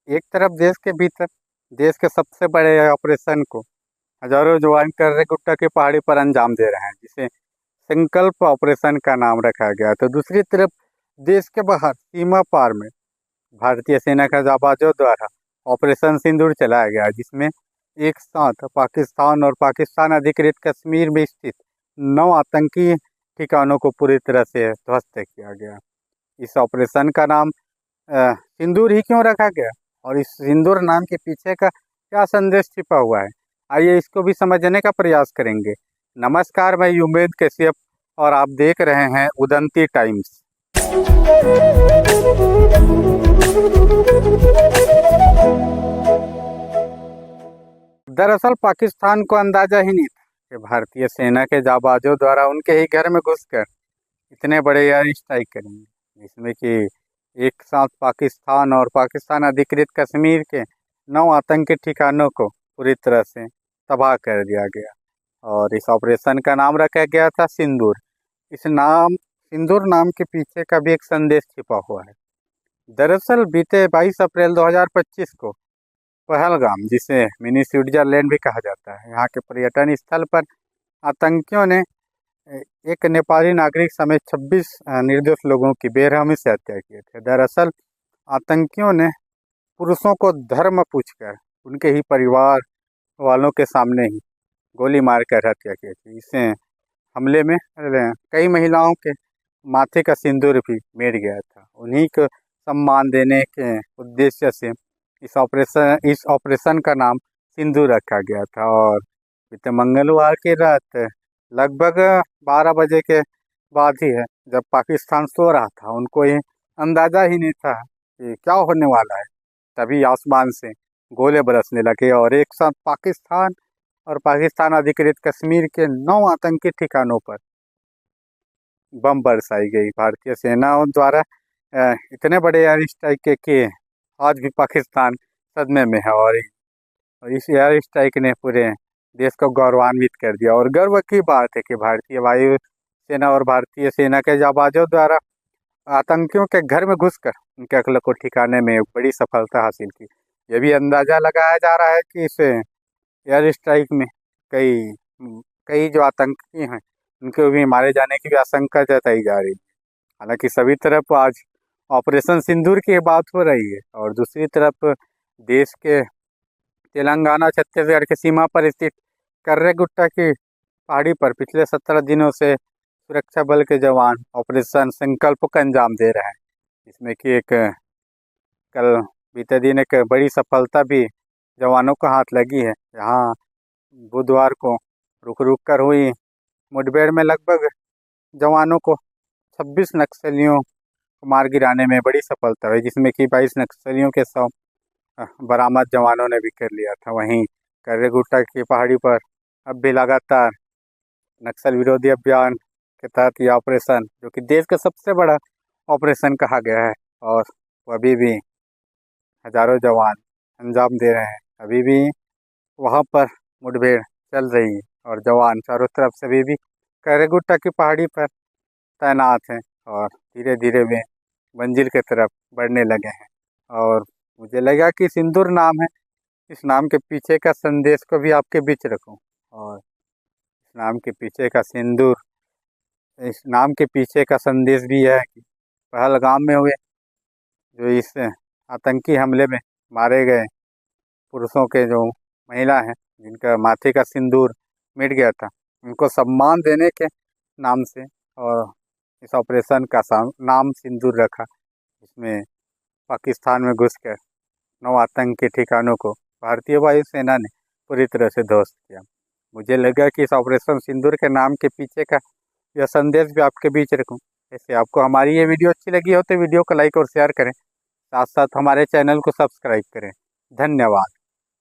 एक तरफ देश के भीतर देश के सबसे बड़े ऑपरेशन को हजारों जवान कर्रे गुट्टा की पहाड़ी पर अंजाम दे रहे हैं, जिसे संकल्प ऑपरेशन का नाम रखा गया। तो दूसरी तरफ देश के बाहर सीमा पार में भारतीय सेना के जाबाजों द्वारा ऑपरेशन सिंदूर चलाया गया, जिसमें एक साथ पाकिस्तान और पाकिस्तान अधिकृत कश्मीर में स्थित 9 आतंकी ठिकानों को पूरी तरह से ध्वस्त किया गया। इस ऑपरेशन का नाम सिंदूर ही क्यों रखा गया और इस सिंदूर नाम के पीछे का क्या संदेश छिपा हुआ है, आइए इसको भी समझने का प्रयास करेंगे। नमस्कार, मैं उम्मीद कश्यप और आप देख रहे हैं उदंती टाइम्स। दरअसल पाकिस्तान को अंदाजा ही नहीं था कि भारतीय सेना के जाबाजों द्वारा उनके ही घर में घुसकर इतने बड़े एयर स्ट्राइक करेंगे, जिसमें कि एक साथ पाकिस्तान और पाकिस्तान अधिकृत कश्मीर के 9 आतंकी ठिकानों को पूरी तरह से तबाह कर दिया गया। और इस ऑपरेशन का नाम रखा गया था सिंदूर। इस नाम सिंदूर नाम के पीछे का भी एक संदेश छिपा हुआ है। दरअसल बीते 22 अप्रैल 2025 को पहलगाम, जिसे मिनी स्विट्जरलैंड भी कहा जाता है, यहाँ के पर्यटन स्थल पर आतंकियों ने एक नेपाली नागरिक समेत 26 निर्दोष लोगों की बेरहमी से हत्या की थी। दरअसल आतंकियों ने पुरुषों को धर्म पूछकर उनके ही परिवार वालों के सामने ही गोली मारकर हत्या की थी। इस हमले में कई महिलाओं के माथे का सिंदूर भी मिट गया था। उन्हीं को सम्मान देने के उद्देश्य से इस ऑपरेशन का नाम सिंदूर रखा गया था। और बीते मंगलवार की रात लगभग 12 बजे के बाद ही है, जब पाकिस्तान सो रहा था, उनको ये अंदाज़ा ही नहीं था कि क्या होने वाला है, तभी आसमान से गोले बरसने लगे और एक साथ पाकिस्तान अधिकृत कश्मीर के 9 आतंकी ठिकानों पर बम बरसाई गई। भारतीय सेनाओं द्वारा इतने बड़े एयर स्ट्राइक के आज भी पाकिस्तान सदमे में है और इस एयर स्ट्राइक ने पूरे देश को गौरवान्वित कर दिया। और गर्व की बात है कि भारतीय वायु सेना और भारतीय सेना के जाबाजों द्वारा आतंकियों के घर में घुसकर उनके अकल को ठिकाने में बड़ी सफलता हासिल की। यह भी अंदाज़ा लगाया जा रहा है कि इस एयर स्ट्राइक में कई कई जो आतंकी हैं उनके भी मारे जाने की भी आशंका जताई जा रही है। हालांकि सभी तरफ आज ऑपरेशन सिंदूर की बात हो रही है और दूसरी तरफ देश के तेलंगाना छत्तीसगढ़ की सीमा पर स्थित कर्रे गुट्टा की पहाड़ी पर पिछले 17 दिनों से सुरक्षा बल के जवान ऑपरेशन संकल्प को अंजाम दे रहे हैं, जिसमें कि कल बीते दिन एक बड़ी सफलता भी जवानों को हाथ लगी है। यहाँ बुधवार को रुक कर हुई मुठभेड़ में लगभग जवानों को 26 नक्सलियों को मार गिराने में बड़ी सफलता हुई, जिसमें कि 22 नक्सलियों के शव बरामद जवानों ने भी कर लिया था। वहीं कर्रे गुट्टा की पहाड़ी पर अब भी लगातार नक्सल विरोधी अभियान के तहत यह ऑपरेशन, जो कि देश का सबसे बड़ा ऑपरेशन कहा गया है, और अभी भी हजारों जवान अंजाम दे रहे हैं। अभी भी वहाँ पर मुठभेड़ चल रही है और जवान चारों तरफ से अभी भी कर्रे गुट्टा की पहाड़ी पर तैनात हैं और धीरे धीरे वे मंजिल की तरफ बढ़ने लगे हैं। और मुझे लगा कि सिंदूर नाम है, इस नाम के पीछे का संदेश को भी आपके बीच रखूं। और इस नाम के पीछे का सिंदूर, इस नाम के पीछे का संदेश भी है कि पहलगाम में हुए जो इस आतंकी हमले में मारे गए पुरुषों के जो महिला हैं, जिनका माथे का सिंदूर मिट गया था, उनको सम्मान देने के नाम से और इस ऑपरेशन का नाम सिंदूर रखा, जिसमें पाकिस्तान में घुसकर 9 आतंकी ठिकानों को भारतीय वायुसेना ने पूरी तरह से ध्वस्त किया। मुझे लगा कि इस ऑपरेशन सिंदूर के नाम के पीछे का यह संदेश भी आपके बीच रखूं। ऐसे आपको हमारी ये वीडियो अच्छी लगी हो तो वीडियो को लाइक और शेयर करें, साथ साथ हमारे चैनल को सब्सक्राइब करें। धन्यवाद।